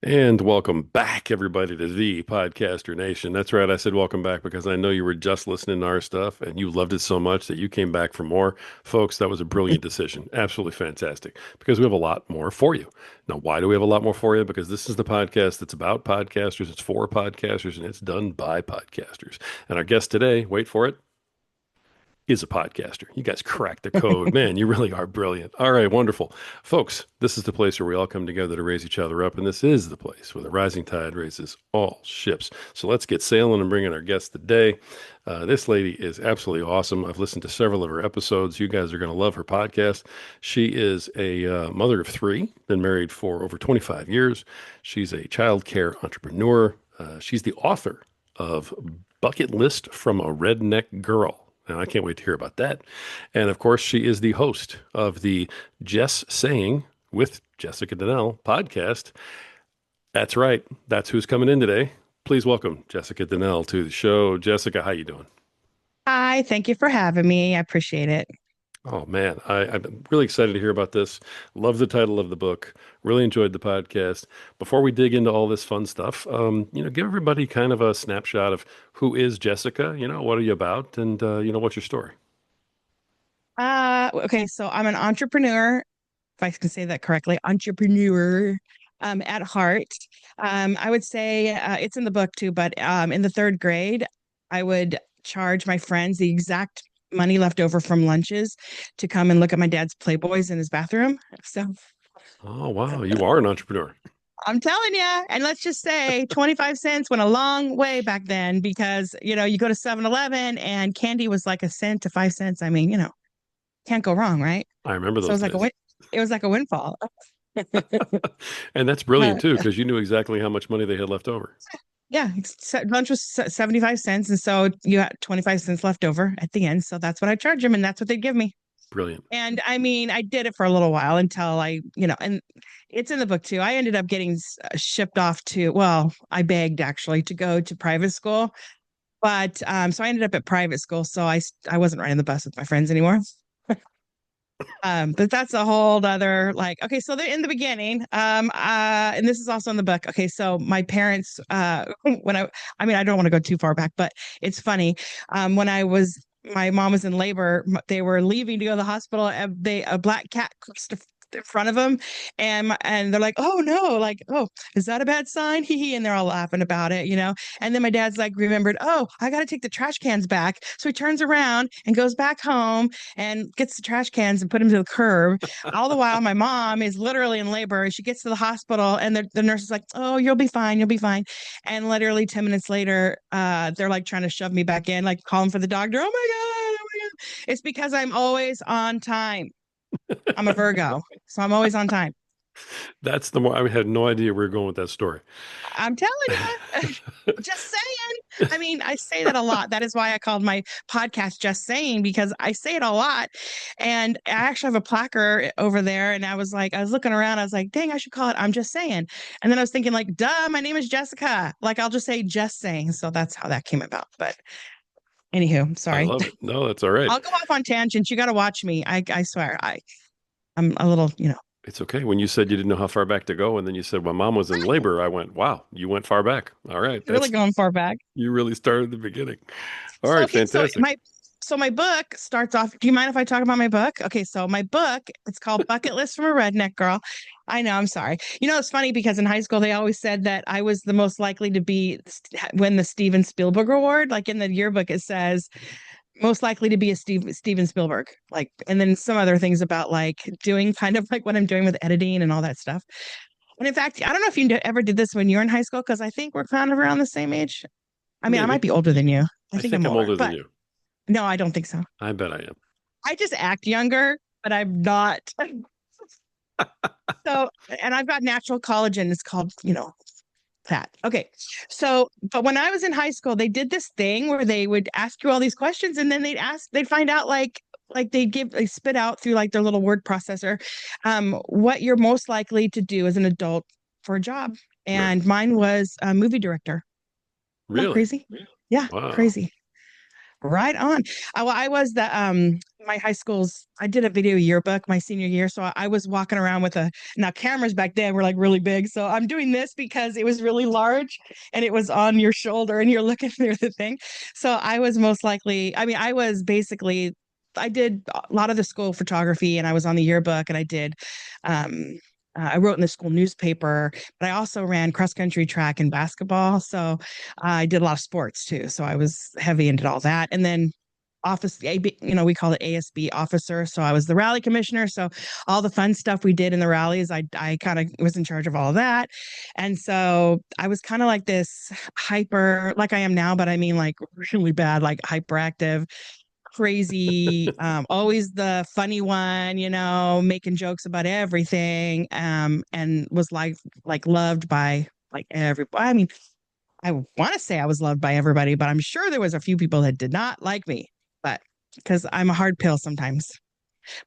And welcome back, everybody, to the Podcaster Nation. That's right. I said welcome back because I know you were just listening to our stuff and you loved it so much that you came back for more. Folks, that was a brilliant decision. Absolutely fantastic because we have a lot more for you. Now, why do we have a lot more for you? Because this is the podcast that's about podcasters, it's for podcasters, and it's done by podcasters. And our guest today, wait for it, is a podcaster. You guys cracked the code. Man, you really are brilliant. All right, wonderful. Folks, this is the place where we all come together to raise each other up, and this is the place where the rising tide raises all ships. So let's get sailing and bring in our guest today. This lady is absolutely awesome. I've listened to several of her episodes. You guys are going to love her podcast. She is a mother of three, been married for over 25 years. She's a childcare entrepreneur. She's the author of Bucket List from a Redneck Girl. And I can't wait to hear about that. And of course, she is the host of the Jess Saying with Jessica Danel podcast. That's right. That's who's coming in today. Please welcome Jessica Danel to the show. Jessica, how you doing? Hi, thank you for having me. I appreciate it. Oh man, I'm really excited to hear about this. Love the title of the book. Really enjoyed the podcast. Before we dig into all this fun stuff, give everybody kind of a snapshot of who is Jessica. What are you about, and what's your story? Okay, so I'm an entrepreneur, if I can say that correctly, entrepreneur at heart. I would say it's in the book too, but in the third grade, I would charge my friends the exact money left over from lunches to come and look at my dad's Playboys in his bathroom. So Oh wow, you are an entrepreneur. I'm telling you, and let's just say 25 cents went a long way back then because, you go to 7-Eleven and candy was like a cent to 5 cents. I mean, can't go wrong, right? I remember So those days. it was like a windfall. And that's Uh, brilliant too, because you knew exactly how much money they had left over. yeah, lunch was 75 cents, and so you had 25 cents left over at the end. So that's what I charge them, and that's what they give me. Brilliant. And I mean, I did it for a little while until and it's in the book too. I ended up getting shipped off to, well, I begged actually to go to private school, but so I ended up at private school. So I wasn't riding the bus with my friends anymore. But that's a whole other like, okay, so they're in the beginning. And this is also in the book. Okay, so my parents, when I mean, I don't want to go too far back, but it's funny. When my mom was in labor, they were leaving to go to the hospital, and a black cat crossed in front of them, and they're like, oh no, like, oh, is that a bad sign? Hee hee, and they're all laughing about it. And then my dad's like remembered, oh, I got to take the trash cans back, so he turns around and goes back home and gets the trash cans and put them to the curb. All the while, my mom is literally in labor, and she gets to the hospital, and the nurse is like, oh, you'll be fine, you'll be fine. And literally 10 minutes later, they're like trying to shove me back in, like calling for the doctor. Oh my God, oh my God. It's because I'm always on time. I'm a Virgo, so I'm always on time. That's the more I had no idea we were going with that story. I'm telling you, just saying. I mean, I say that a lot. That is why I called my podcast Just Saying, because I say it a lot. And I actually have a placard over there. And I was looking around. I was like, dang, I should call it I'm Just Saying. And then I was thinking, like, duh, my name is Jessica. Like, I'll just say Just Saying. So that's how that came about. But anywho, I sorry. love it. No, that's all right. I'll go off on tangents. You got to watch me. I swear. I'm a little, It's okay. When you said you didn't know how far back to go, and then you said my mom was in labor, I went, wow, you went far back. All right. really going far back. You really started at the beginning. All So right. okay, Fantastic. my book starts off. Do you mind if I talk about my book? Okay, so my book, it's called Bucket List from a Redneck Girl. I know, I'm sorry. It's funny because in high school they always said that I was the most likely to win the Steven Spielberg Award. Like in the yearbook, it says most likely to be a Steven Spielberg. Like, and then some other things about like doing kind of like what I'm doing with editing and all that stuff. And in fact, I don't know if you ever did this when you were in high school because I think we're kind of around the same age. I mean, I might Maybe. be older than you. I I think think I'm I'm older, older than but you. no, I don't think so. I bet I am. I just act younger, but I'm not. So, and I've got natural collagen. It's called, that. Okay. So, but when I was in high school, they did this thing where they would ask you all these questions and then they'd find out like they spit out through like their little word processor, what you're most likely to do as an adult for a job. Right. And mine was a movie director. Isn't that Really? crazy? Yeah, Wow. crazy. Right on. I was the my high school's I did a video yearbook my senior year. So I was walking around with a now cameras back then were like really big. So I'm doing this because it was really large and it was on your shoulder and you're looking through the thing. So I was most likely, I mean, I was basically I did a lot of the school photography and I was on the yearbook and I did I wrote in the school newspaper, but I also ran cross country, track, and basketball. So I did a lot of sports too. So I was heavy into all that. And then office, we call it ASB officer. So I was the rally commissioner. So all the fun stuff we did in the rallies, I kind of was in charge of all of that. And so I was kind of like this hyper, like I am now, but I mean like really bad, like hyperactive, crazy, always the funny one, making jokes about everything, and was like loved by like everybody. I mean, I want to say I was loved by everybody, but I'm sure there was a few people that did not like me, but because I'm a hard pill sometimes.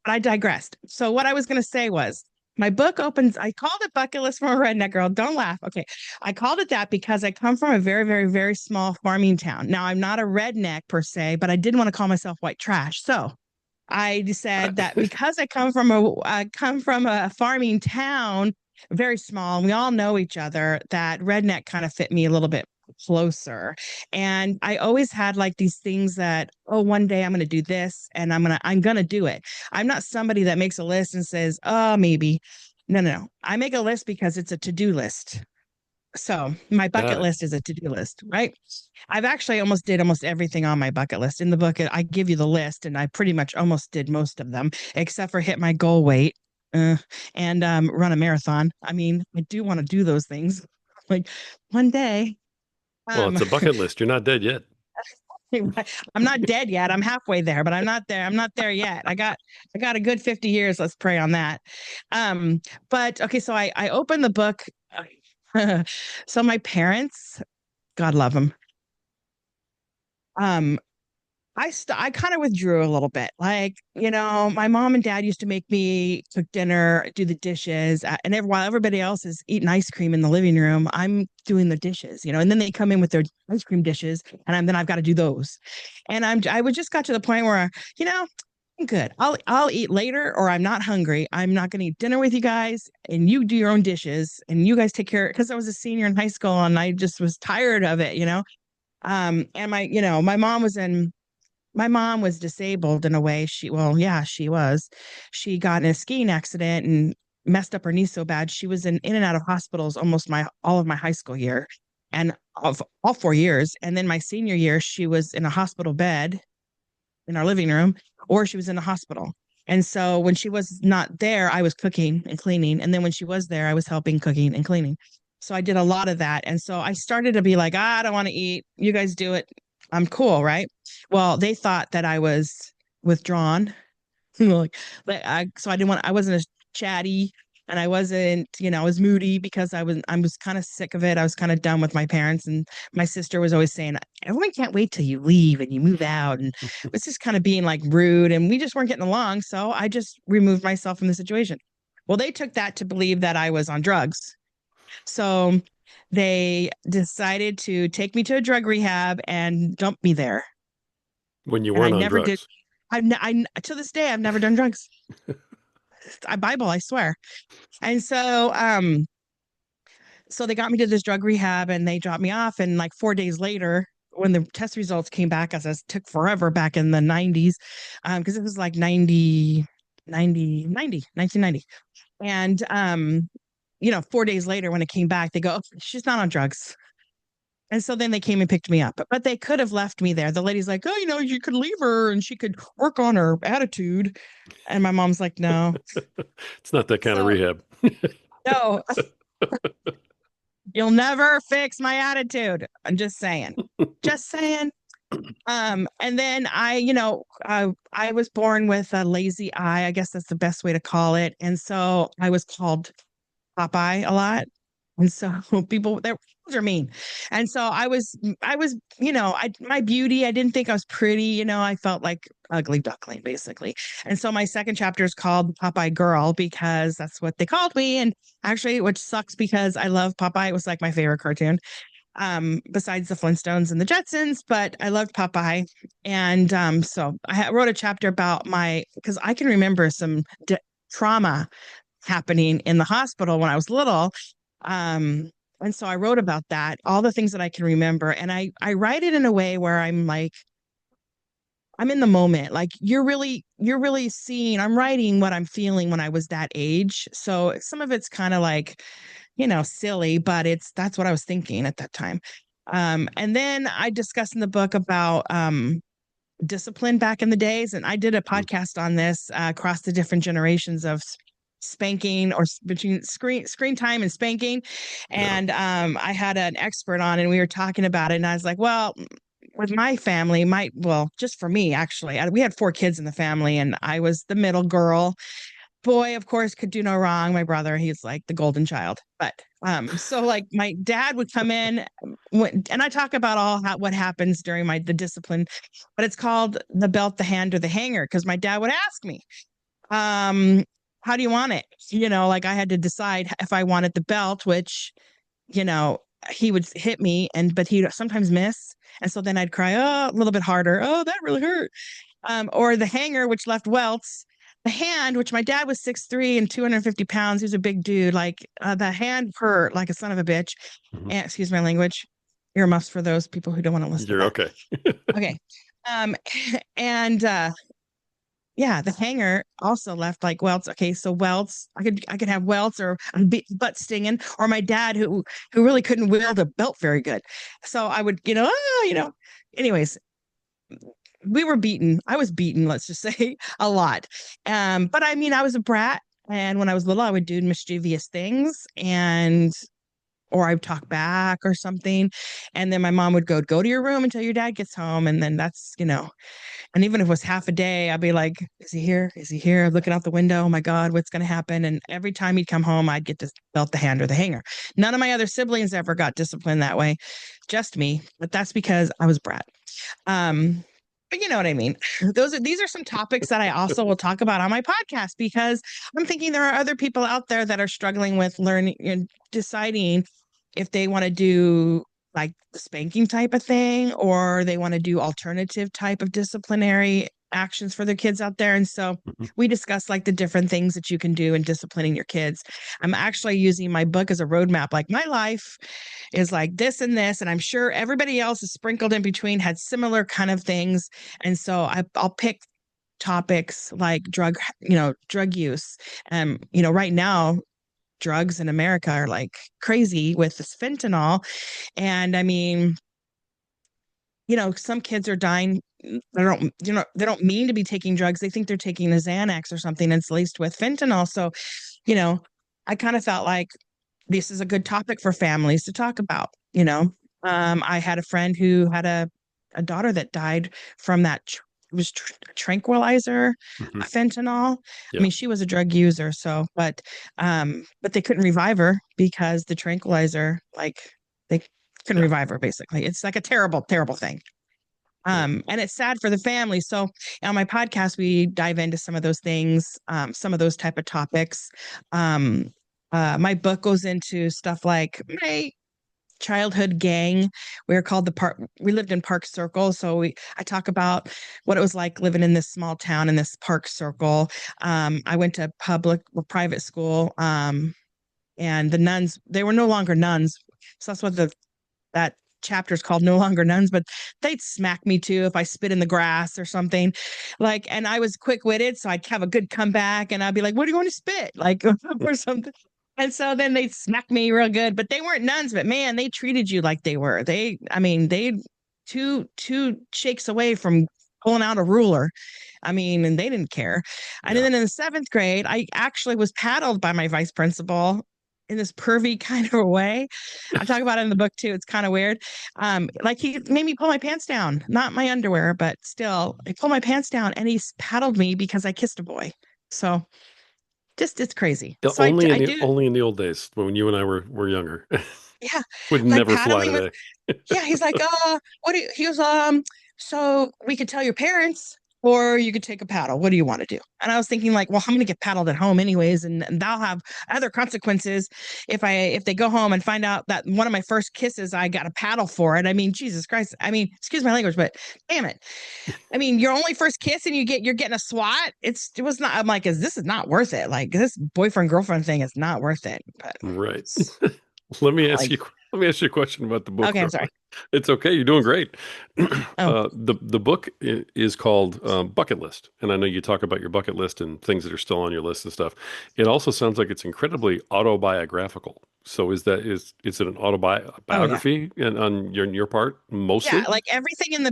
But I digressed. So what I was going to say was my book opens, I called it Bucket List from a Redneck Girl. Don't laugh. Okay. I called it that because I come from a very, very, very small farming town. Now, I'm not a redneck per se, but I didn't want to call myself white trash. So I said that because I come from a farming town, very small, and we all know each other, that redneck kind of fit me a little bit closer. And I always had like these things that, oh, one day I'm going to do this and I'm going to do it. I'm not somebody that makes a list and says, oh, maybe. No, no, no. I make a list because it's a to-do list. So my Got bucket it. list is a to-do list, right? I've actually almost did almost everything on my bucket list. In the book, I give you the list, and I pretty much almost did most of them, except for hit my goal weight and run a marathon. I mean, I do want to do those things, like one day. Well, Um, it's a bucket list. You're not dead yet. I'm not dead yet. I'm halfway there, but I'm not there. I'm not there yet. I got a good 50 years. Let's pray on that. Um, but okay, so I opened the book. So my parents, God love them. Um, I kind of withdrew a little bit. Like, my mom and dad used to make me cook dinner, do the dishes, and while everybody else is eating ice cream in the living room, I'm doing the dishes, and then they come in with their ice cream dishes, and then I've got to do those. And I would just got to the point where, I'm good. I'll eat later, or I'm not hungry. I'm not going to eat dinner with you guys, and you do your own dishes, and you guys take care. Because I was a senior in high school, and I just was tired of it. And my mom was disabled in a way. Well, yeah, she was. She got in a skiing accident and messed up her knee so bad. She was in and out of hospitals almost my all of my high school year and of all 4 years. And then my senior year, she was in a hospital bed in our living room, or she was in the hospital. And so when she was not there, I was cooking and cleaning. And then when she was there, I was helping cooking and cleaning. So I did a lot of that. And so I started to be like, I don't want to eat. You guys do it. I'm cool, right? Well, they thought that I was withdrawn. like, so I wasn't as chatty and I wasn't, I was moody because I was kind of sick of it. I was kind of done with my parents. And my sister was always saying, everyone can't wait till you leave and you move out. And it was just kind of being like rude. And we just weren't getting along. So I just removed myself from the situation. Well, they took that to believe that I was on drugs. So they decided to take me to a drug rehab and dump me there. When you And I weren't on never did. drugs. To this day, I've never done drugs. Bible, I swear. And so they got me to this drug rehab and they dropped me off. And like 4 days later, when the test results came back, as it took forever back in the 90s, because it was like 1990. And 4 days later, when it came back, they go, oh, she's not on drugs. And so then they came and picked me up, but they could have left me there. The lady's like, oh, you could leave her and she could work on her attitude. And my mom's like, no. It's not that kind of So, rehab. no, you'll never fix my attitude. I'm just saying. Just saying. And then I was born with a lazy eye. I guess that's the best way to call it. And so I was called Popeye a lot. And so people they're are mean. And so I was, my beauty, I didn't think I was pretty, I felt like ugly duckling basically. And so my second chapter is called Popeye Girl because that's what they called me. And actually, which sucks because I love Popeye. It was like my favorite cartoon. besides the Flintstones and the Jetsons, but I loved Popeye. And so wrote a chapter about because I can remember some trauma happening in the hospital when I was little. Um, and so I wrote about that, all the things that I can remember. And I write it in a way where I'm like, I'm in the moment. Like you're really seeing, I'm writing what I'm feeling when I was that age. So some of it's kind of like, silly, but that's what I was thinking at that time. And then I discuss in the book about discipline back in the days. And I did a Mhm. podcast on this across the different generations of spanking or between screen time and spanking. Yeah. And I had an expert on and we were talking about it. And I was like, well, with my family, just for me, actually, we had 4 kids in the family and I was the middle girl. Boy, of course, could do no wrong. My brother, he's like the golden child. But so like my dad would come in and I talk about what happens during the discipline, but it's called the belt, the hand, or the hanger, because my dad would ask me, um, how do you want it? Like I had to decide if I wanted the belt, which, you know, he would hit me but he'd sometimes miss. And so then I'd cry, oh, a little bit harder. Oh, that really hurt. Or the hanger, which left welts. The hand, which my dad was 6'3" and 250 pounds. He was a big dude. Like the hand hurt like a son of a bitch. Mhm. And excuse my language. Earmuffs for those people who don't want to listen to You're that. okay. Okay. Um, and yeah, the hanger also left like welts. Okay, so welts, I could have welts or butt stinging, or my dad who really couldn't wield a belt very good. So I would, anyways, we were beaten. I was beaten, let's just say, a lot. But I mean, I was a brat, and when I was little, I would do mischievous things, or I'd talk back or something, and then my mom would go to your room until your dad gets home, and then that's. And even if it was half a day, I'd be like, is he here? Is he here? Looking out the window. Oh my God, what's going to happen? And every time he'd come home, I'd get to belt the hand or the hanger. None of my other siblings ever got disciplined that way, just me. But that's because I was brat. Um, but you know what I mean. These are some topics that I also will talk about on my podcast because I'm thinking there are other people out there that are struggling with learning and deciding if they want to do like the spanking type of thing or they want to do alternative type of disciplinary actions for their kids out there. And so Mhm. we discuss like the different things that you can do in disciplining your kids. I'm actually using my book as a roadmap. Like my life is like this and this, and I'm sure everybody else is sprinkled in between had similar kind of things. And so I'll pick topics like drug use. Right now drugs in America are like crazy with this fentanyl. And I mean, some kids are dying. They don't mean to be taking drugs. They think they're taking a Xanax or something that's laced with fentanyl. So, you know, I kind of felt like this is a good topic for families to talk about. I had a friend who had a daughter that died from that it was tranquilizer, Mhm. fentanyl. I Yeah. mean, she was a drug user, so but they couldn't revive her because the tranquilizer, like they couldn't Yeah. revive her basically. It's like a terrible, terrible thing. Yeah. And it's sad for the family. So on my podcast, we dive into some of those things, some of those type of topics. Um, my book goes into stuff like my childhood gang. We lived in Park Circle. So I talk about what it was like living in this small town in this Park Circle. I went to private school. And the nuns, they were no longer nuns. So that's what that chapter is called, No Longer Nuns, but they'd smack me too if I spit in the grass or something. And I was quick witted, so I'd have a good comeback and I'd be like, what are you going to spit? Like, or something. And so then they'd smack me real good, but they weren't nuns, but man, they treated you like they were. I mean, they two shakes away from pulling out a ruler. I mean, and they didn't care. And Yeah. then in the 7th grade, I actually was paddled by my vice principal in this pervy kind of a way. I talk about it in the book too. It's kind of weird. Like he made me pull my pants down, not my underwear, but still, I pulled my pants down and he paddled me because I kissed a boy. So just it's crazy. Yeah, So I do, only in the old days when you and I were younger. yeah, Would like never fly paddling with, today. yeah. He's like, what do you, he goes, so we could tell your parents. or you could take a paddle. What do you want to do? And I was thinking like, well, I'm going to get paddled at home anyways, and that'll have other consequences if they go home and find out that one of my first kisses I got a paddle for it. I mean, Jesus Christ. I mean, excuse my language, but damn it. I mean, your only first kiss and you're getting a swat. It was not. I'm like, this is not worth it. Like this boyfriend girlfriend thing is not worth it. But Right. Let me ask like, you let me ask you a question about the book okay, I'm real sorry. quick. It's okay, you're doing great. Oh, The book is called Bucket List, and I know you talk about your bucket list and things that are still on your list and stuff. It also sounds like it's incredibly autobiographical. So is it an oh yeah. autobiography and on your part Yeah, mostly? like everything in the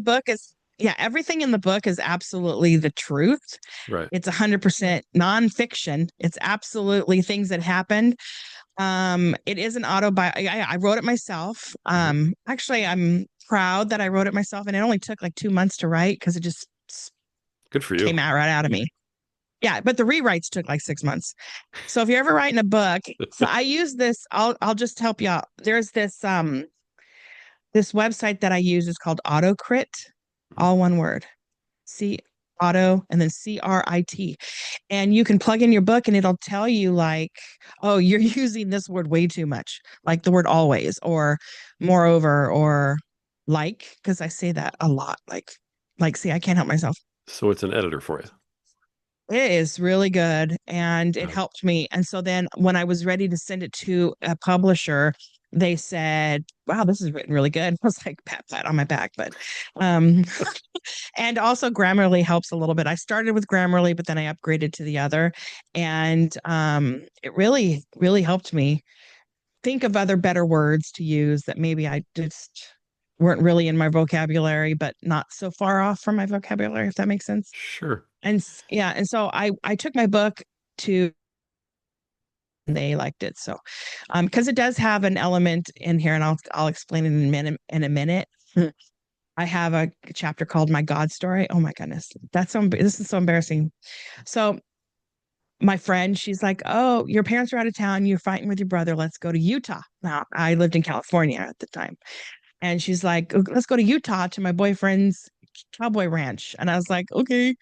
book is absolutely the truth. Right. It's 100% nonfiction. It's absolutely things that happened. It is an I wrote it myself. Mhm. Actually, I'm proud that I wrote it myself, and it only took like 2 months to write because it just Good for you. came out right out of me. Yeah, but the rewrites took like 6 months. So if you're ever writing a book, so I use this. I'll just help you out. There's this website that I use is called AutoCrit, all one word. C auto and then CRIT. And you can plug in your book and it'll tell you like, oh, you're using this word way too much, like the word always or moreover or like, because I say that a lot. Like, see, I can't help myself. So it's an editor for you. It is really good and it Uh, helped me. And so then when I was ready to send it to a publisher, they said, wow, this is written really good. I was like, pat, pat on my back. But um, and also Grammarly helps a little bit. I started with Grammarly, but then I upgraded to the other. And it really, really helped me think of other better words to use that maybe I just weren't really in my vocabulary, but not so far off from my vocabulary, if that makes sense. sure. And yeah, and so I took my book to they liked it. So because it does have an element in here, and I'll explain it in a minute. I have a chapter called My God Story. Oh my goodness. This is so embarrassing. So my friend, she's like, oh, your parents are out of town. You're fighting with your brother. Let's go to Utah. Now, I lived in California at the time. And she's like, let's go to Utah to my boyfriend's cowboy ranch. And I was like, okay.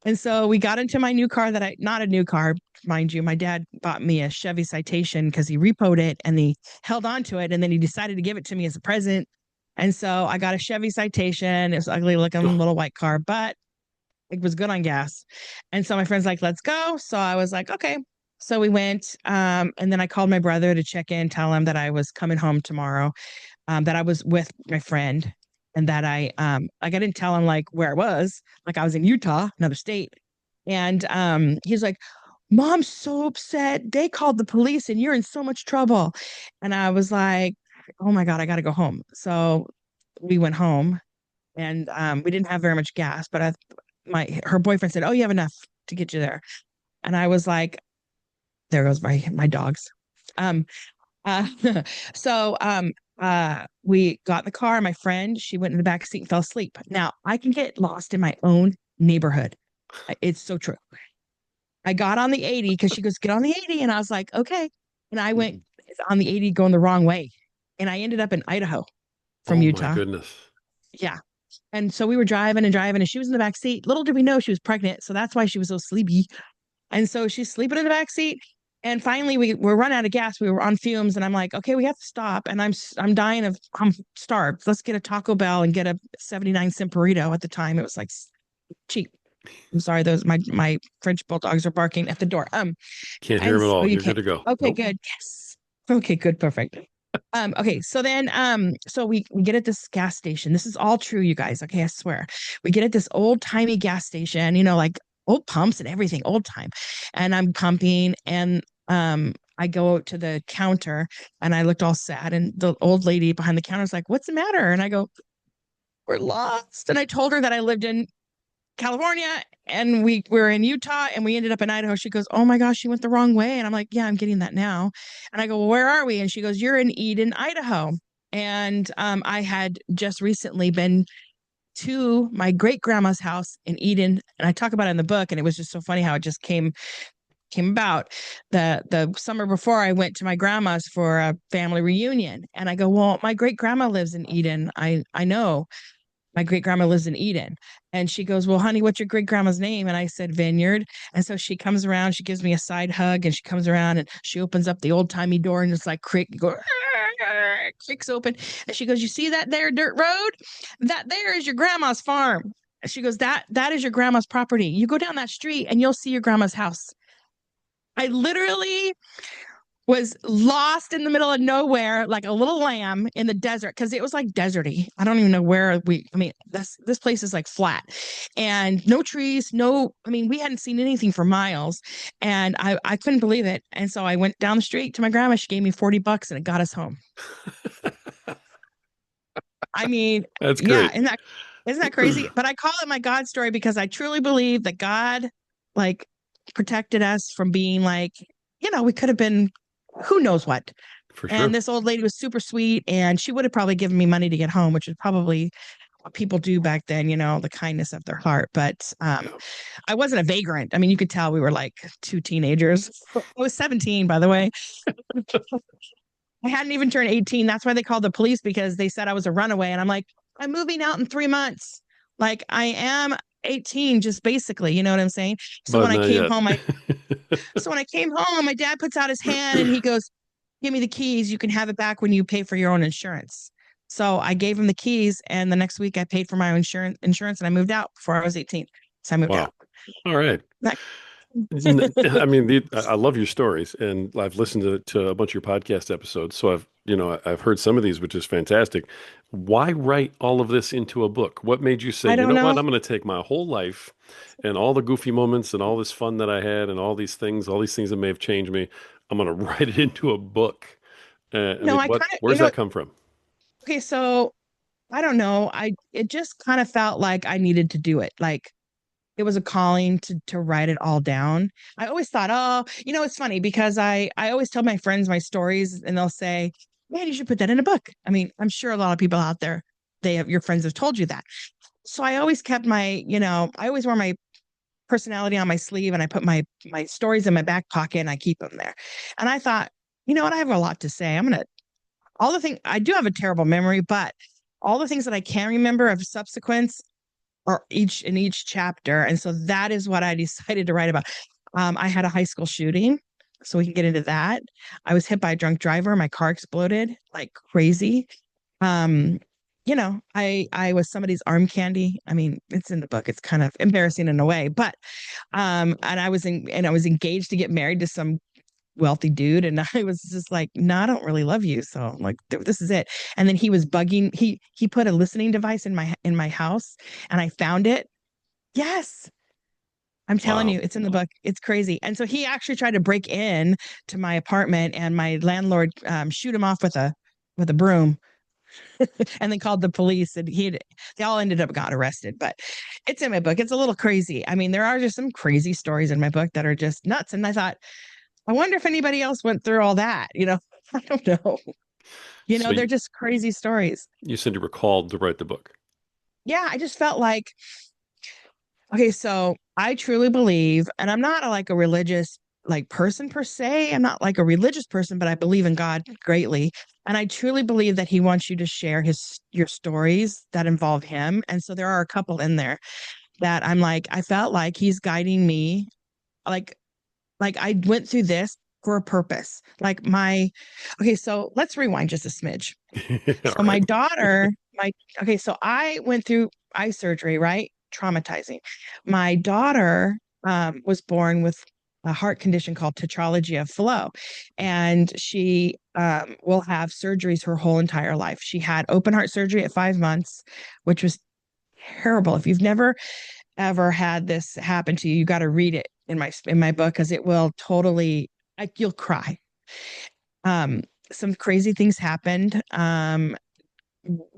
And so we got into my new car not a new car, mind you. My dad bought me a Chevy Citation because he repoed it and he held on to it. And then he decided to give it to me as a present. And so I got a Chevy Citation. It was an ugly looking little white car, but it was good on gas. And so my friend's like, let's go. So I was like, okay. So we went. And then I called my brother to check in, tell him that I was coming home tomorrow, that I was with my friend and that like I didn't tell him like where I was, like I was in Utah, another state. And he's like, Mom's so upset. They called the police and you're in so much trouble. And I was like, oh my God, I gotta go home. So we went home and we didn't have very much gas, but her boyfriend said, oh, you have enough to get you there. And I was like, there goes my dogs. Um, uh, so we got in the car. My friend, she went in the back seat and fell asleep. Now I can get lost in my own neighborhood. It's so true. I got on the 80 because she goes, get on the 80. And I was like, okay. And I went on the 80 going the wrong way. And I ended up in Idaho from Oh my Utah. goodness. Yeah. And so we were driving and driving, and she was in the back seat. Little did we know she was pregnant. So that's why she was so sleepy. And so she's sleeping in the back seat. And finally, we were running out of gas. We were on fumes, and I'm like, okay, we have to stop. And I'm dying I'm starved. Let's get a Taco Bell and get a 79-cent burrito. At the time, it was like cheap. I'm sorry, those my French bulldogs are barking at the door. Can't hear And him at so all. you You're good can't. to go. Okay, Nope. good. Yes. Okay, good, perfect. Okay, so then so we get at this gas station. This is all true, you guys. Okay, I swear. We get at this old-timey gas station, like old pumps and everything, old time. And I'm pumping and I go to the counter and I looked all sad. And the old lady behind the counter is like, what's the matter? And I go, we're lost. And I told her that I lived in California and we were in Utah and we ended up in Idaho. She goes, oh my gosh, you went the wrong way. And I'm like, yeah, I'm getting that now. And I go, well, where are we? And she goes, you're in Eden, Idaho. And I had just recently been to my great grandma's house in Eden. And I talk about it in the book. And it was just so funny how it just came about. The summer before, I went to my grandma's for a family reunion. And I go, well, my great grandma lives in Eden. I know. my great grandma lives in Eden. And she goes, well, honey, what's your great grandma's name? And I said, Vineyard. And so she comes around, she gives me a side hug, and she comes around and she opens up the old timey door and it's like creaks open. And she goes, you see that there dirt road? That there is your grandma's farm. And she goes, that is your grandma's property. You go down that street and you'll see your grandma's house. I literally was lost in the middle of nowhere like a little lamb in the desert because it was like deserty. I don't even know where I mean, this place is like flat and no trees, I mean, we hadn't seen anything for miles and I couldn't believe it. And so I went down the street to my grandma. She gave me $40 and it got us home. I mean, That's yeah, great. isn't that crazy? But I call it my God story because I truly believe that God like protected us from being like, we could have been who knows what. For And sure. this old lady was super sweet and she would have probably given me money to get home, which is probably what people do back then, the kindness of their heart. But Yeah. I wasn't a vagrant. I mean, you could tell we were like two teenagers. I was 17, by the way. I hadn't even turned 18. That's why they called the police because they said I was a runaway. And I'm like, I'm moving out in 3 months. Like I am 18, just basically, you know what I'm saying? So But when I not came yet. home, my dad puts out his hand and he goes, give me the keys. You can have it back when you pay for your own insurance. So I gave him the keys. And the next week I paid for my own insurance and I moved out before I was 18. So I moved Wow. out. All right. That, I mean, I love your stories, and I've listened to a bunch of your podcast episodes. So I've heard some of these, which is fantastic. Why write all of this into a book? What made you say, I you don't know what, know. I'm going to take my whole life and all the goofy moments and all this fun that I had and all these things that may have changed me. I'm going to write it into a book. I No, mean, I kind of, where's that come from? okay, so I don't know. It just kind of felt like I needed to do it. Like it was a calling to write it all down. I always thought, oh, it's funny because I always tell my friends my stories and they'll say, man, you should put that in a book. I mean, I'm sure a lot of people out there, your friends have told you that. So I always kept I always wore my personality on my sleeve and I put my stories in my back pocket and I keep them there. And I thought, you know what, I have a lot to say. All the things I do have a terrible memory, but all the things that I can remember of subsequence are each chapter. And so that is what I decided to write about. I had a high school shooting, so we can get into that. I was hit by a drunk driver. My car exploded like crazy. Um, I was somebody's arm candy. I mean, it's in the book. It's kind of embarrassing in a way, but and I was engaged to get married to some wealthy dude and I was just like, no, I don't really love you, so I'm like, this is it. And then he was bugging, he put a listening device in my house and I found it. Yes, I'm telling Wow. you, it's in the book. It's crazy. And so he actually tried to break in to my apartment and my landlord shoot him off with a broom and then called the police and they all ended up got arrested. But it's in my book. It's a little crazy. I mean, there are just some crazy stories in my book that are just nuts. And I thought, I wonder if anybody else went through all that. I don't know. So They're just crazy stories. you said you were called to write the book. Yeah, I just felt like, okay, so I truly believe, and I'm not like a religious like person per se. I'm not like a religious person, but I believe in God greatly. And I truly believe that he wants you to share your stories that involve him. And so there are a couple in there that I'm like, I felt like he's guiding me. Like I went through this for a purpose. Okay, so let's rewind just a smidge. All So right. okay, so I went through eye surgery, right? Traumatizing. My daughter was born with a heart condition called tetralogy of Fallot, and she will have surgeries her whole entire life. She had open heart surgery at 5 months, which was terrible. If you've never ever had this happen to you, you got to read it in my book because it will totally like you'll cry. Um, some crazy things happened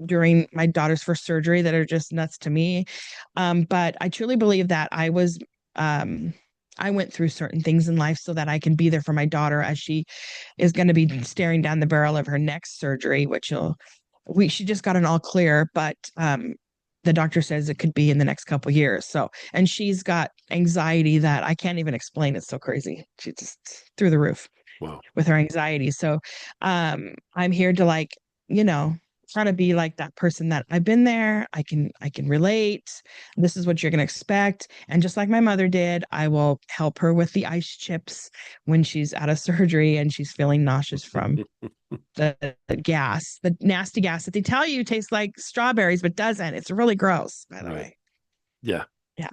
during my daughter's first surgery that are just nuts to me. But I truly believe that I went through certain things in life so that I can be there for my daughter as she is going to be staring down the barrel of her next surgery, she just got an all clear, but the doctor says it could be in the next couple of years. So, and she's got anxiety that I can't even explain. It's so crazy. She's just through the roof Wow. with her anxiety. So, I'm here to you know, trying to be like that person that I've been there. I can relate. This is what you're going to expect. And just like my mother did, I will help her with the ice chips when she's out of surgery and she's feeling nauseous from the gas, the nasty gas that they tell you tastes like strawberries, but doesn't. It's really gross, by the Right. way. Yeah. Yeah.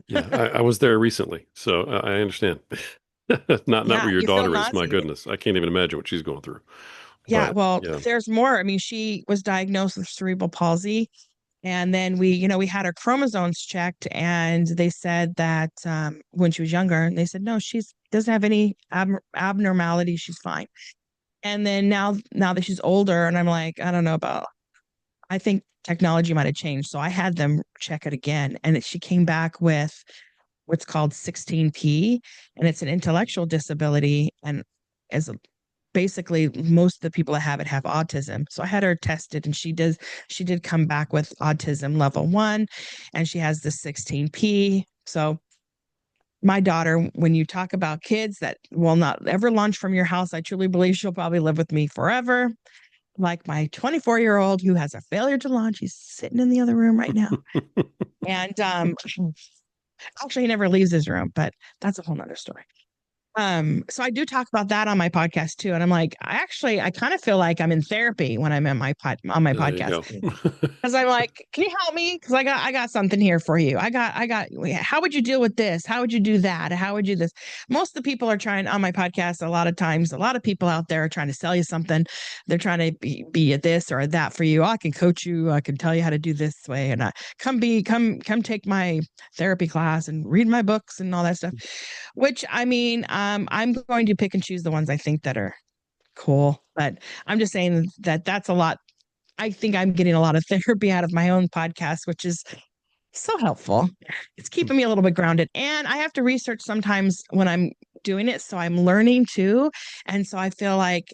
Yeah. I was there recently, so I understand. Not Yeah. where your You feel daughter is. My nauseous. goodness, I can't even imagine what she's going through. Yeah. But Well, yeah. there's more. I mean, she was diagnosed with cerebral palsy. And then we had her chromosomes checked, and they said that when she was younger, and they said, no, she's doesn't have any abnormality. She's fine. And then now that she's older, and I'm like, I don't know about, I think technology might have changed. So I had them check it again, and she came back with what's called 16P, and it's an intellectual disability. And as basically most of the people that have it have autism. So I had her tested, and she did come back with autism level 1, and she has the 16P. So my daughter, when you talk about kids that will not ever lunch from your house, I truly believe she'll probably live with me forever. Like my 24-year-old who has a failure to launch. He's sitting in the other room right now. And actually he never leaves his room, but that's a whole nother story. So I do talk about that on my podcast too. And I'm like, I kind of feel like I'm in therapy when I'm in on my There you podcast. go. Because I'm like, can you help me? Because I got something here for you. How would you deal with this? How would you do that? How would you this? Most of the people are trying on my podcast, a lot of times, a lot of people out there are trying to sell you something. They're trying to be a this or a that for you. Oh, I can coach you. I can tell you how to do this way. And come take my therapy class and read my books and all that stuff. Which I mean, I'm going to pick and choose the ones I think that are cool. But I'm just saying that that's a lot. I think I'm getting a lot of therapy out of my own podcast, which is so helpful. It's keeping me a little bit grounded. And I have to research sometimes when I'm doing it. So I'm learning too. And so I feel like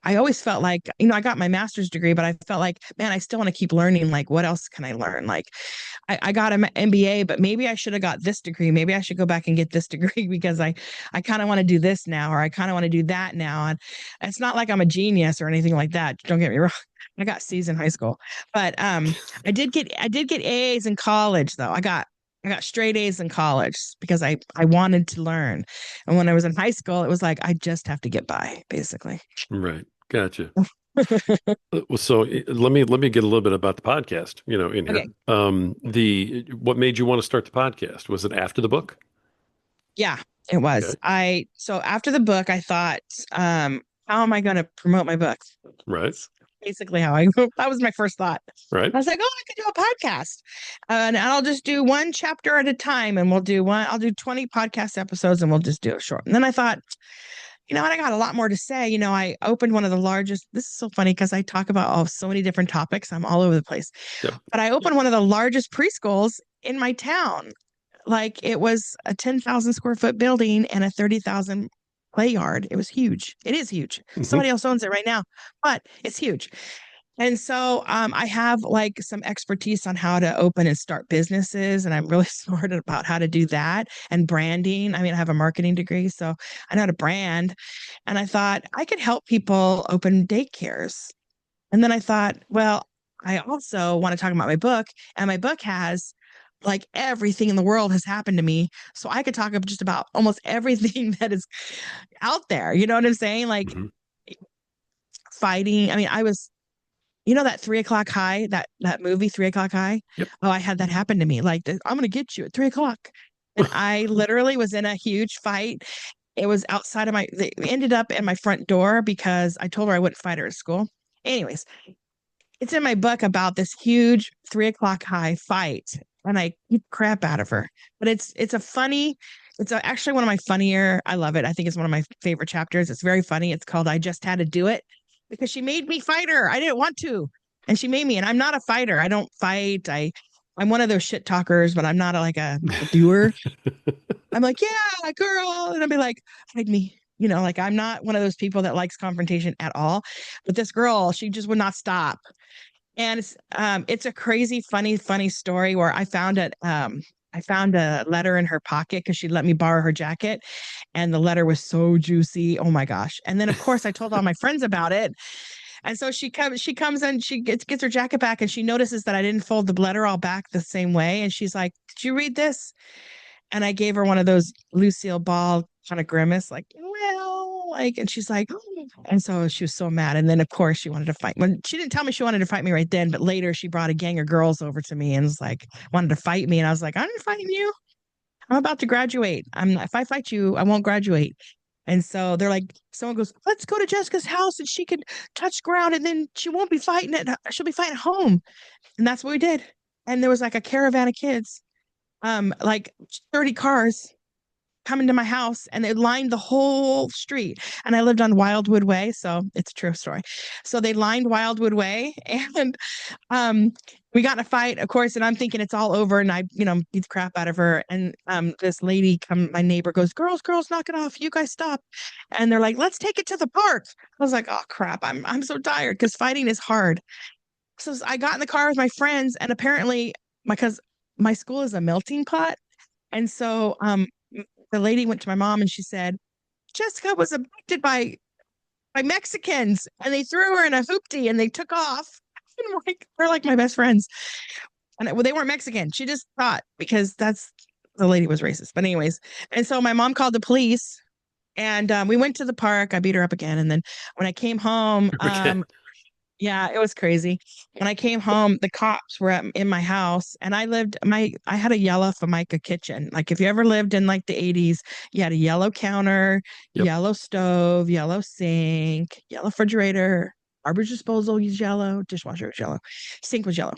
I always felt like, I got my master's degree, but I felt like, man, I still want to keep learning. Like, what else can I learn? Like, I got an MBA, but maybe I should have got this degree. Maybe I should go back and get this degree because I kind of want to do this now, or I kind of want to do that now. And it's not like I'm a genius or anything like that. Don't get me wrong. I got C's in high school, but I did get A's in college though. I got straight A's in college because I wanted to learn. And when I was in high school, it was like I just have to get by, basically. Right. Gotcha. Well, so let me get a little bit about the podcast, in here. Okay. The what made you want to start the podcast? Was it after the book? Yeah, it was. Okay. So after the book, I thought, how am I going to promote my book? Right. Basically how that was my first thought. Right. I was like, oh, I could do a podcast. And I'll just do one chapter at a time, and I'll do 20 podcast episodes, and we'll just do it short. And then I thought, you know what, I got a lot more to say. I opened one of the largest, this is so funny because I talk about so many different topics. I'm all over the place. Yep. But I opened one of the largest preschools in my town. Like it was a 10,000 square foot building and a 30,000 play yard. It was huge. It is huge. Hmm. Somebody else owns it right now, but it's huge. And so I have like some expertise on how to open and start businesses, and I'm really smart about how to do that and branding. I mean, I have a marketing degree, so I know how to brand. And I thought I could help people open daycares. And then I thought, well, I also want to talk about my book, and my book has like everything in the world has happened to me. So I could talk about just about almost everything that is out there. You know what I'm saying? Like Hmm. fighting. I mean, that 3 o'clock high, that movie 3 o'clock high. Yep. Oh, I had that happen to me. Like I'm gonna get you at 3 o'clock. And I literally was in a huge fight. It was outside of they ended up in my front door because I told her I wouldn't fight her at school. Anyways, it's in my book about this huge 3 o'clock high fight. And I beat the crap out of her. But actually one of my funnier, I love it. I think it's one of my favorite chapters. It's very funny. It's called I Just Had to Do It because she made me fight her. I didn't want to. And she made me, and I'm not a fighter. I don't fight. I'm one of those shit talkers, but I'm not like a doer. I'm like, yeah, girl. And I'll be like, fight me. Like I'm not one of those people that likes confrontation at all. But this girl, she just would not stop. And it's a crazy, funny story where I found a letter in her pocket because she let me borrow her jacket, and the letter was so juicy. Oh my gosh! And then of course I told all my friends about it, And so she comes and she gets her jacket back and she notices that I didn't fold the letter all back the same way. And she's like, "Did you read this?" And I gave her one of those Lucille Ball kind of grimace, like, well, like, and she's like, "Oh." And so she was so mad. And then, of course, she wanted to fight. When she didn't tell me she wanted to fight me right then, but later she brought a gang of girls over to me and was like, wanted to fight me. And I was like, I'm not fighting you. I'm about to graduate. If I fight you, I won't graduate. And so they're like, someone goes, let's go to Jessica's house and she can touch ground and then she won't be fighting it. She'll be fighting at home. And that's what we did. And there was like a caravan of kids, like 30 cars coming to my house and they lined the whole street. And I lived on Wildwood Way. So it's a true story. So they lined Wildwood Way and um we got in a fight, of course, and I'm thinking it's all over and I, beat the crap out of her. And this lady my neighbor goes, girls, knock it off. You guys stop. And they're like, let's take it to the park. I was like, oh crap, I'm so tired because fighting is hard. So I got in the car with my friends and apparently because my school is a melting pot. And so the lady went to my mom and she said, Jessica was abducted by Mexicans and they threw her in a hoopty and they took off. And like they're like my best friends. And well, they weren't Mexican. She just thought because the lady was racist. But anyways, and so my mom called the police and we went to the park. I beat her up again. And then when I came home, Again. yeah, it was crazy. When I came home, the cops were in my house, and I had a yellow Formica kitchen. Like if you ever lived in like the 80s, you had a yellow counter, Yep. yellow stove, yellow sink, yellow refrigerator, garbage disposal was yellow, dishwasher was yellow, sink was yellow.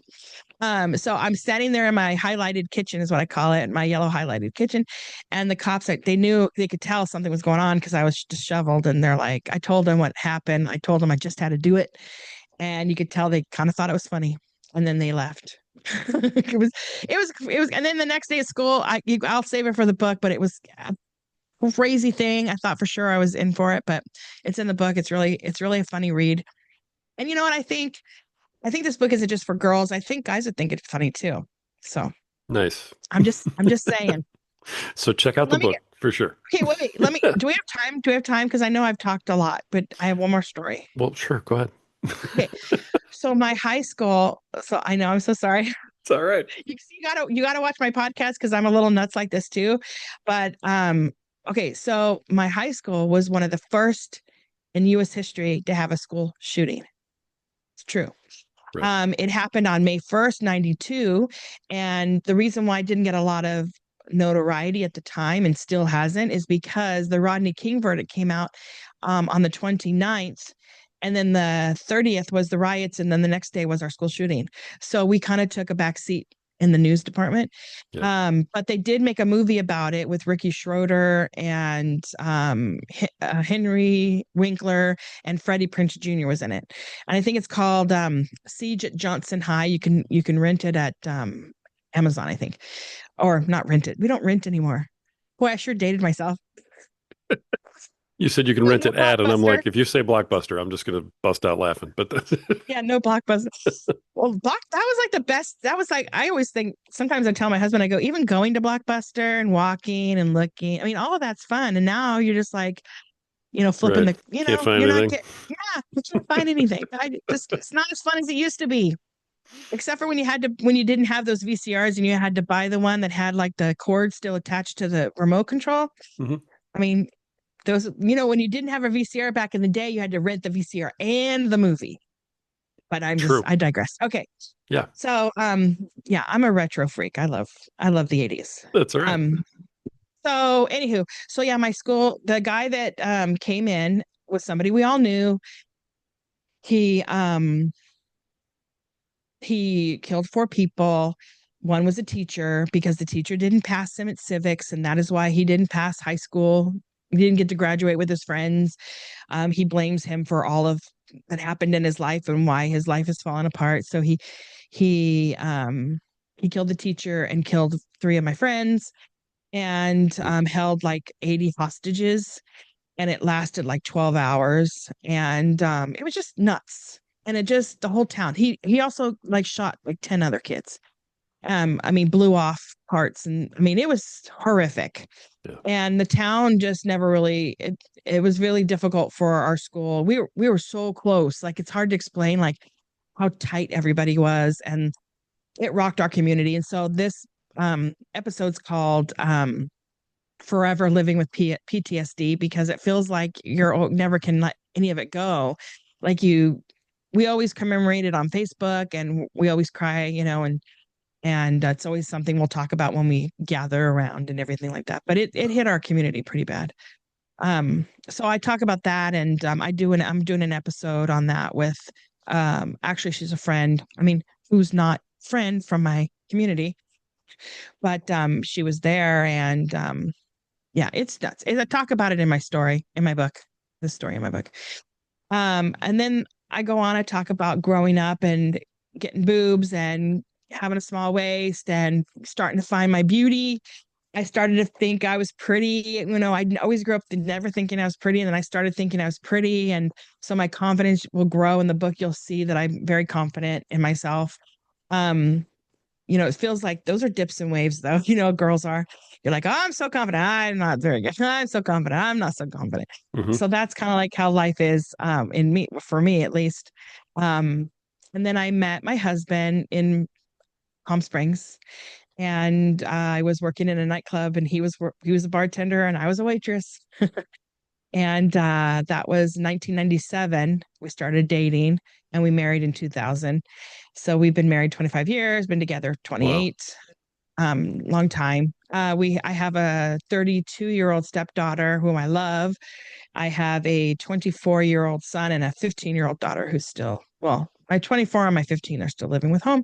So I'm standing there in my highlighted kitchen, is what I call it, my yellow highlighted kitchen. And the cops, like, they knew they could tell something was going on because I was disheveled. And they're like, I told them what happened. I told them I just had to do it and you could tell they kind of thought it was funny and then they left. It was and then the next day at school I'll save it for the book, but it was a crazy thing. I thought for sure I was in for it, but it's in the book. It's really a funny read. And you know what, I think this book isn't just for girls. I think guys would think it's funny too. So Nice. I'm just saying. So check out the Let me book for sure. Okay, wait, let me do we have time? Do we have time? Because I know I've talked a lot, but I have one more story. Well, sure. Go ahead. Okay. So my high school, so I know I'm so sorry. It's all right. You gotta watch my podcast because I'm a little nuts like this too. But okay, so my high school was one of the first in US history to have a school shooting. It's true. Right. It happened on May 1st, 92. And the reason why I didn't get a lot of notoriety at the time and still hasn't is because the Rodney King verdict came out on the 29th. And then the 30th was the riots. And then the next day was our school shooting. So we kind of took a back seat in the news department. Yeah. But they did make a movie about it with Ricky Schroeder and Henry Winkler and Freddie Prinze Jr. was in it. And I think it's called Siege at Johnson High. You can rent it at Amazon, I think. Or not rent it. We don't rent anymore. Boy, I sure dated myself. You said you can Like rent no an ad, and I'm like, Blockbuster. if you say Blockbuster, I'm just going to bust out laughing. But that's Yeah, no Blockbuster. Well, that was like the best. That was like I always think. Sometimes I tell my husband, I go, even going to Blockbuster and walking and looking. I mean, all of that's fun. And now you're just like, flipping right. the, Can't find you're not anything. getting, yeah, you can't find anything. It's not as fun as it used to be. Except for when you didn't have those VCRs and you had to buy the one that had like the cord still attached to the remote control. Hmm. I mean, when you didn't have a VCR back in the day, you had to rent the VCR and the movie. But True. I digress. Okay. Yeah, So, yeah, I'm a retro freak. I love the 80s. that's all right. Um, so anywho, so yeah, my school, the guy that came in was somebody we all knew. He he killed four people. One was a teacher because the teacher didn't pass him at civics, and that is why he didn't pass high school. He didn't get to graduate with his friends. He blames him for all of that happened in his life and why his life is falling apart. So he he killed the teacher and killed three of my friends and held like 80 hostages, and it lasted like 12 hours, and it was just nuts. And it just the whole town. He also like shot like 10 other kids. I mean, blew off parts, and I mean, it was horrific. Yeah. And the town just never really it was really difficult for our school. We were so close. Like it's hard to explain like how tight everybody was, and it rocked our community. And so this episode's called Forever Living with PTSD, because it feels like you're never can let any of it go. Like we always commemorate it on Facebook, and we always cry, and it's always something we'll talk about when we gather around and everything like that. But it hit our community pretty bad. So I talk about that, and I'm doing an episode on that with actually she's a friend. I mean, who's not friend from my community, but she was there, and yeah, it's nuts. I talk about it in my story in my book, the story in my book. And then I go on, I talk about growing up and getting boobs and having a small waist and starting to find my beauty. I started to think I was pretty. I always grew up never thinking I was pretty. And then I started thinking I was pretty. And so my confidence will grow. In the book, you'll see that I'm very confident in myself. Um, it feels like those are dips and waves, though. Girls are. You're like, oh, I'm so confident. I'm not very good. I'm so confident. I'm not so confident. Hmm. So that's kind of like how life is in me, for me at least. Um, and then I met my husband in Palm Springs, and I was working in a nightclub, and he was a bartender, and I was a waitress. And that was 1997. We started dating, and we married in 2000. So we've been married 25 years, been together Wow. 28. Long time. I have a 32-year-old stepdaughter whom I love. I have a 24-year-old son and a 15-year-old daughter who's still, well, my 24 and my 15 are still living with home.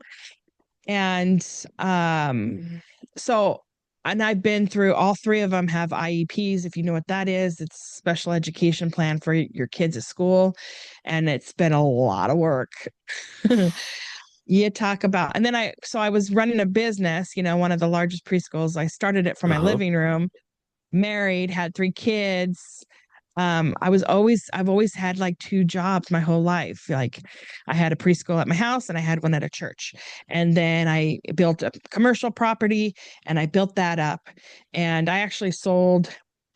And so, and I've been through all three of them have IEPs. If you know what that is, it's special education plan for your kids at school. And it's been a lot of work. You talk about, and then I was running a business, one of the largest preschools. I started it from my Uh-huh. living room, married, had three kids. I've always had like two jobs my whole life. Like I had a preschool at my house and I had one at a church. And then I built a commercial property and I built that up. And I actually sold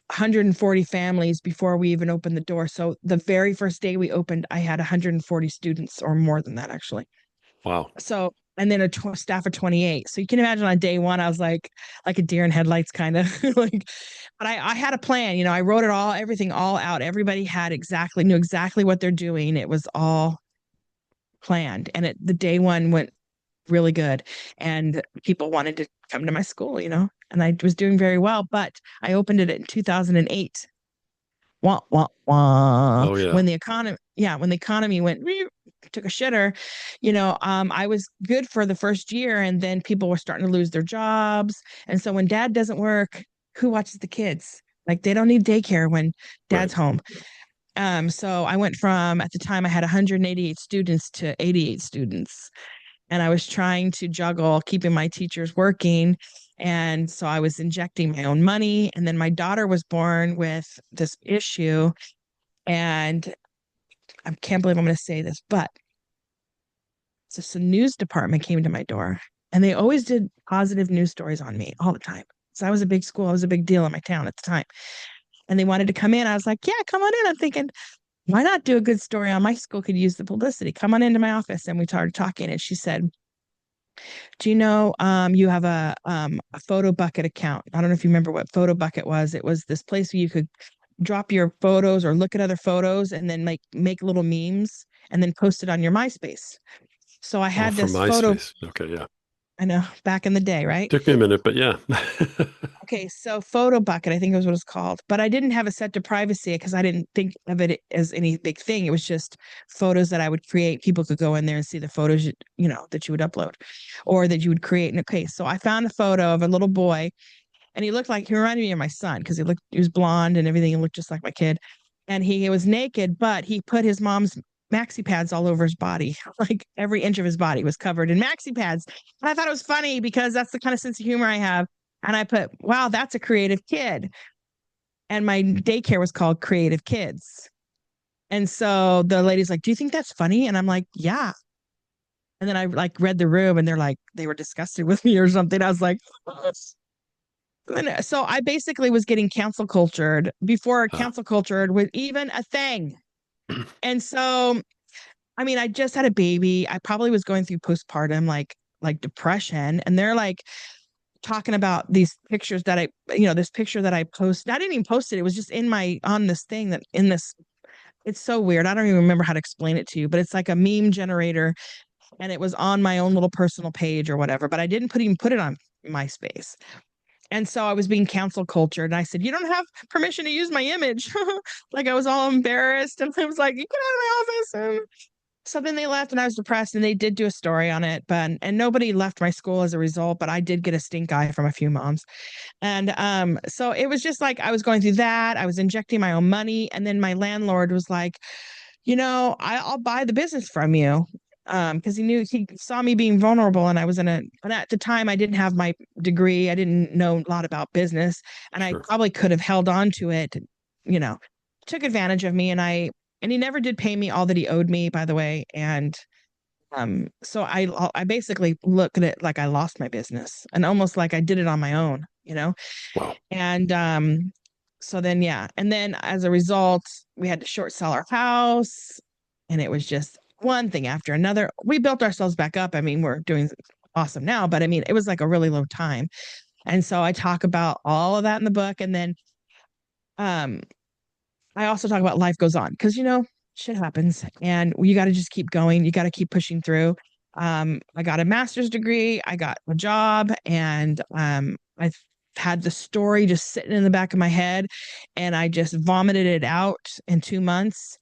140 families before we even opened the door. So the very first day we opened, I had 140 students, or more than that, actually. Wow. So, and then a staff of 28. So you can imagine on day one, I was like a deer in headlights kind of like, but I had a plan, I wrote it all, everything all out. Everybody knew exactly what they're doing. It was all planned. And the day one went really good. And people wanted to come to my school, and I was doing very well, but I opened it in 2008. Wah, wah, wah. Oh yeah. When the economy went took a shitter, I was good for the first year, and then people were starting to lose their jobs. And so when dad doesn't work, who watches the kids? Like they don't need daycare when Right. dad's home. So I went from, at the time I had 188 students to 88 students, and I was trying to juggle keeping my teachers working. And so I was injecting my own money. And then my daughter was born with this issue. And I can't believe I'm going to say this, but just the news department came to my door, and they always did positive news stories on me all the time. So I was a big school, I was a big deal in my town at the time. And they wanted to come in. I was like, yeah, come on in. I'm thinking, why not do a good story on my school? Could use the publicity. Come on into my office. And we started talking. And she said, do you know you have a photo bucket account? I don't know if you remember what photo bucket was. It was this place where you could drop your photos or look at other photos and then make little memes and then post it on your MySpace. So I Oh, had from this photo, MySpace. Okay, yeah. I know, back in the day, right? Took me a minute, but yeah. Okay, so photo bucket, I think it was what it's called, but I didn't have it set to privacy because I didn't think of it as any big thing. It was just photos that I would create. People could go in there and see the photos, that you would upload or that you would create in a case. So I found a photo of a little boy, and he reminded me of my son because he was blonde and everything and looked just like my kid. And he was naked, but he put his mom's maxi pads all over his body. Like every inch of his body was covered in maxi pads. And I thought it was funny because that's the kind of sense of humor I have. And I put, wow, that's a creative kid. And my daycare was called Creative Kids. And so the lady's like, do you think that's funny? And I'm like, yeah. And then I like read the room and they're like, they were disgusted with me or something. I was like, so I basically was getting cancel cultured before Uh, cancel cultured was even a thing. And so, I mean, I just had a baby. I probably was going through postpartum, like depression. And they're like talking about these pictures that this picture that I posted. I didn't even post it. It was just on this thing that in this, it's so weird. I don't even remember how to explain it to you, but it's like a meme generator and it was on my own little personal page or whatever, but I didn't even put it on MySpace. And so I was being cancel cultured. And I said, you don't have permission to use my image. Like I was all embarrassed. And I was like, you get out of my office. And so then they left and I was depressed and they did do a story on it. And nobody left my school as a result, but I did get a stink eye from a few moms. And so it was just like I was going through that. I was injecting my own money. And then my landlord was like, I'll buy the business from you. Because he saw me being vulnerable and and at the time I didn't have my degree. I didn't know a lot about business and I sure. probably could have held on to it, you know, took advantage of me and he never did pay me all that he owed me, by the way. And so I basically look at it like I lost my business and almost like I did it on my own, you know? Wow. And so then yeah, and then as a result, we had to short sell our house, and it was just one thing after another. We built ourselves back up. I mean, we're doing awesome now, but I mean, it was like a really low time. And so I talk about all of that in the book, and then um I also talk about life goes on because shit happens and you got to just keep going. You got to keep pushing through. I got a master's degree, I got a job, and I had the story just sitting in the back of my head, and I just vomited it out in 2 months.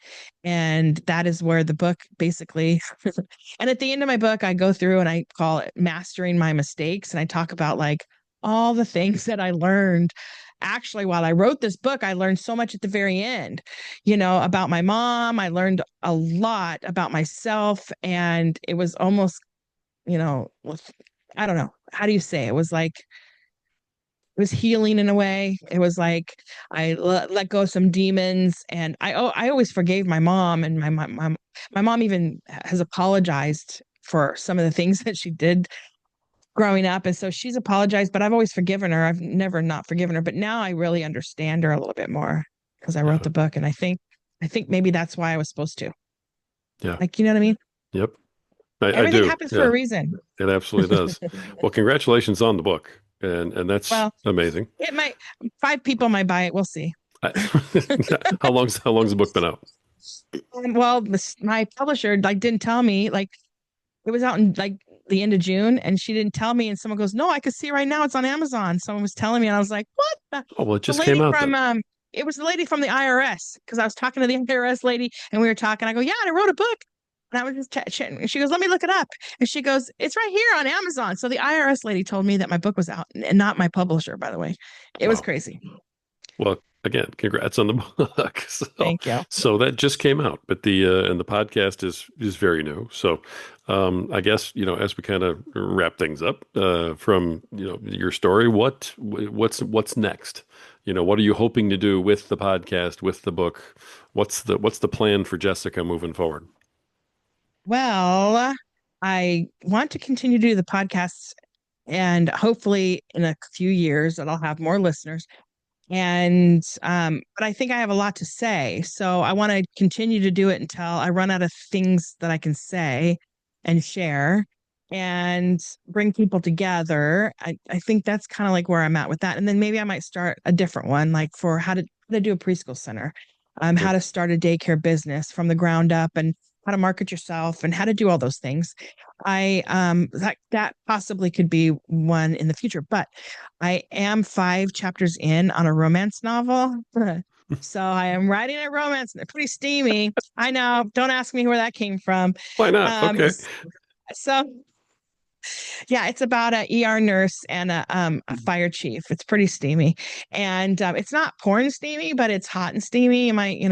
And that is where the book basically. And at the end of my book, I go through and I call it mastering my mistakes, and I talk about like all the things that I learned actually while I wrote this book. I learned so much at the very end, about my mom. I learned a lot about myself. And it was almost, I don't know. How do you say? It was like, it was healing in a way. It was like I let go of some demons, and I always forgave my mom, and my mom even has apologized for some of the things that she did growing up. And so she's apologized, but I've always forgiven her. I've never not forgiven her. But now I really understand her a little bit more because I wrote Yeah. the book. And I think maybe that's why I was supposed to. Yeah. Like, you know what I mean? Yep. I Everything do. happens for a Yeah. reason. It absolutely does. Well, congratulations on the book. And that's Well, amazing. it might, 5 people might buy it. We'll see. I, how long's the book been out? Well, my publisher like didn't tell me. Like it was out in like the end of June, and she didn't tell me. And someone goes, "No, I could see right now. It's on Amazon." Someone was telling me, and I was like, "What?" Oh, well, it The just came lady out from then. it was the lady from the IRS because I was talking to the IRS lady, and we were talking. I go, "Yeah, and I wrote a book." And I was just chatting. And she goes, "Let me look it up." And she goes, "It's right here on Amazon." So the IRS lady told me that my book was out, and not my publisher, by the way. It was Wow. crazy. Well, again, congrats on the book. So, Thank you. so that just came out, but the podcast is very new. So, I guess as we kind of wrap things up from your story, what's next? What are you hoping to do with the podcast, with the book? What's the plan for Jessica moving forward? Well, I want to continue to do the podcasts, and hopefully in a few years that I'll have more listeners. And but I think I have a lot to say. So I want to continue to do it until I run out of things that I can say and share and bring people together. I think that's kind of like where I'm at with that. And then maybe I might start a different one, like for how to do a preschool center, how Okay. to start a daycare business from the ground up, and how to market yourself and how to do all those things. I that possibly could be one in the future, but I am 5 chapters in on a romance novel. So I am writing a romance. They're pretty steamy. I know. Don't ask me where that came from. Why not? Um, Okay. so yeah, it's about a ER nurse and a fire chief. It's pretty steamy, and it's not porn steamy, but it's hot and steamy. You might, Is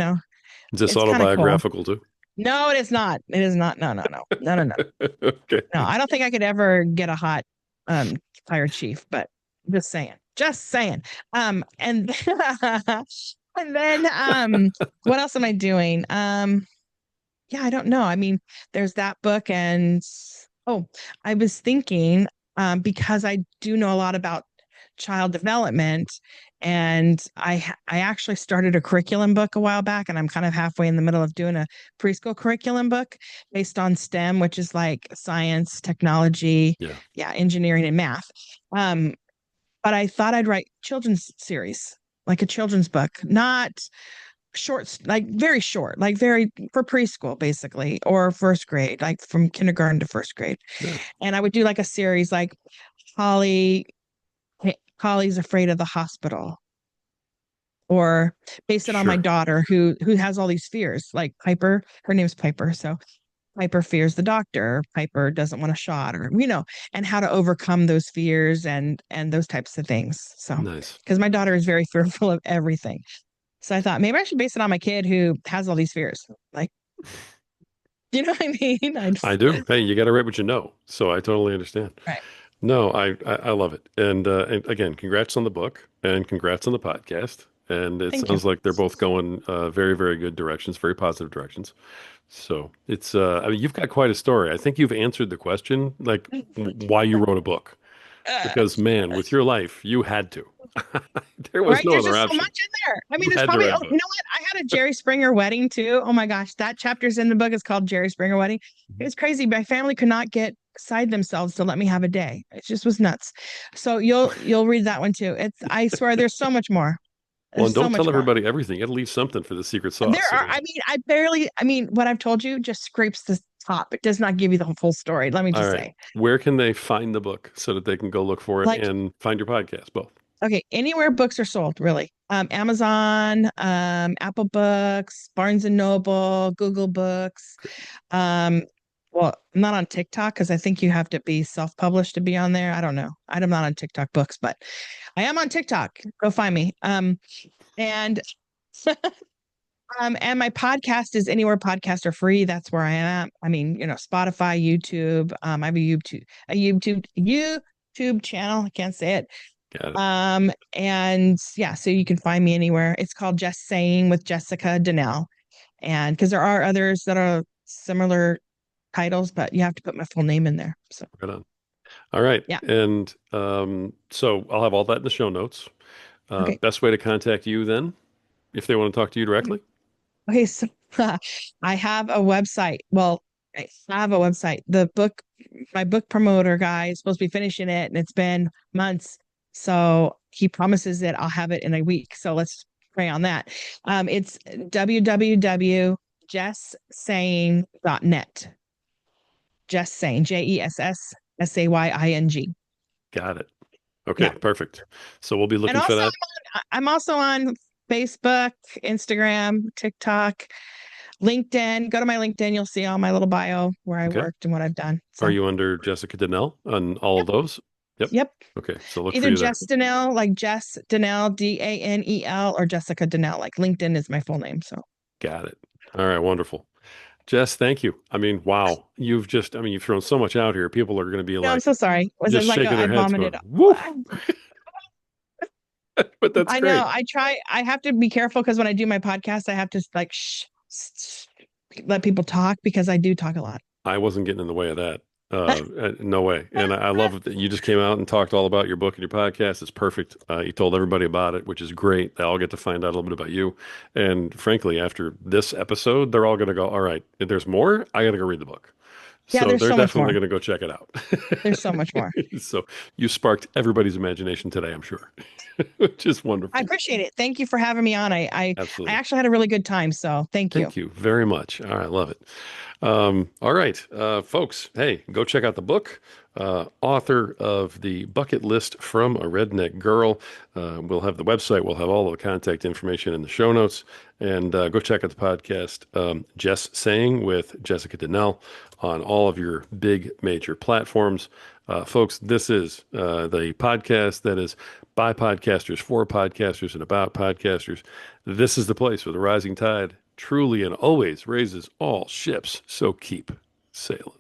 this it's kind of cool. autobiographical too? No, it is not. It is not. No, no, no, no, no, no. Okay. No, I don't think I could ever get a hot um fire chief, but just saying. Just saying. And and then what else am I doing? Yeah, I don't know. I mean, there's that book and Oh, I was thinking, because I do know a lot about child development, and I actually started a curriculum book a while back, and I'm kind of halfway in the middle of doing a preschool curriculum book based on STEM, which is like science, technology, Yeah, yeah, engineering, and math. Um, but I thought I'd write children's series, like a children's book, not short, like very short, like very for preschool basically, or first grade, like from kindergarten to first grade. yeah, And I would do like a series like Holly, Holly's afraid of the hospital, or base it on my sure, daughter who has all these fears, like Piper. Her name's Piper, so Piper fears the doctor. Piper doesn't want a shot, or and how to overcome those fears and those types of things. So, nice. because my daughter is very fearful of everything, so I thought maybe I should base it on my kid who has all these fears. Like, you know what I mean? I I just do. Hey, you got to write what you know, so I totally understand. right. No, I love it. And again, congrats on the book and congrats on the podcast. And it Thank you. sounds like they're both going very, very good directions, very positive directions. So it's, I mean, you've got quite a story. I think you've answered the question, like why you wrote a book. Uh, Because man, with your life, you had to. There was right? no There's other just so option. much in there. I mean, You there's had to probably, write a oh, you book. know what? I had a Jerry Springer wedding too. Oh my gosh, that chapter's in the book is called Jerry Springer Wedding. It was crazy. My family could not get beside themselves to let me have a day. It just was nuts. So you'll read that one too. It's I swear there's so much more. Well, There's and so don't tell much more. everybody everything. You got to leave something for the secret There sauce. are, So, I mean, I mean, what I've told you just scrapes the top. It does not give you the full story. Let me all just right, say. where can they find the book so that they can go look for it Like, and find your podcast both? okay, anywhere books are sold, really. Amazon, Apple Books, Barnes and Noble, Google Books. Um, well, I'm not on TikTok because I think you have to be self-published to be on there. I don't know. I'm not on TikTok books, but I am on TikTok. Go find me. And and my podcast is anywhere podcasts are free. That's where I am. I mean, Spotify, YouTube. I have a YouTube channel. I can't say it. Got it. And yeah, so you can find me anywhere. It's called Jess Saying with Jessica Danel. And because there are others that are similar titles, but you have to put my full name in there. So Right on. All right. yeah. And so I'll have all that in the show notes. Okay. Best way to contact you then, if they want to talk to you directly? Okay. So I have a website. Well, I have a website. My book promoter guy is supposed to be finishing it, and it's been months. So he promises that I'll have it in a week. So let's pray on that. It's www.jessaying.net. Jess Saying, JessSaying. Got it. Okay, Yeah. perfect. So we'll be And looking for also that. I'm also on Facebook, Instagram, TikTok, LinkedIn. Go to my LinkedIn, you'll see all my little bio where I Okay. worked and what I've done. Are So you under Jessica Danel on all of yep, those? Yep. yep. Okay, so look for Either you there. Jess Danel, like Jess Danel, Danel, or Jessica Danel. Like LinkedIn is my full name. So Got it. All right, wonderful. Jess, thank you. I mean, wow. I mean, you've thrown so much out here. People are going to be no, I'm like so sorry. Was it just like shaking I their heads vomited? going, woo. But that's I know. great. I have to be careful because when I do my podcast, I have to like let people talk because I do talk a lot. I wasn't getting in the way of that. No way. And I love that you just came out and talked all about your book and your podcast. It's perfect. You told everybody about it, which is great. They all get to find out a little bit about you. And frankly, after this episode, they're all going to go, all right, if there's more, I got to go read the book. Yeah, So there's they're so much definitely more. going to go check it out. There's so much more. So you sparked everybody's imagination today, I'm sure, which is I wonderful. appreciate it. Thank you for having me on. I Absolutely. actually had a really good time. So thank you. Thank you very much. All right, love it. All right, folks, hey, go check out the book. Author of The Bucket List from a Redneck Girl. We'll have the website, we'll have all the contact information in the show notes. And go check out the podcast, Jess Saying with Jessica Danel on all of your big major platforms. Folks, this is the podcast that is by podcasters, for podcasters, and about podcasters. This is the place where the rising tide truly and always raises all ships. So keep sailing.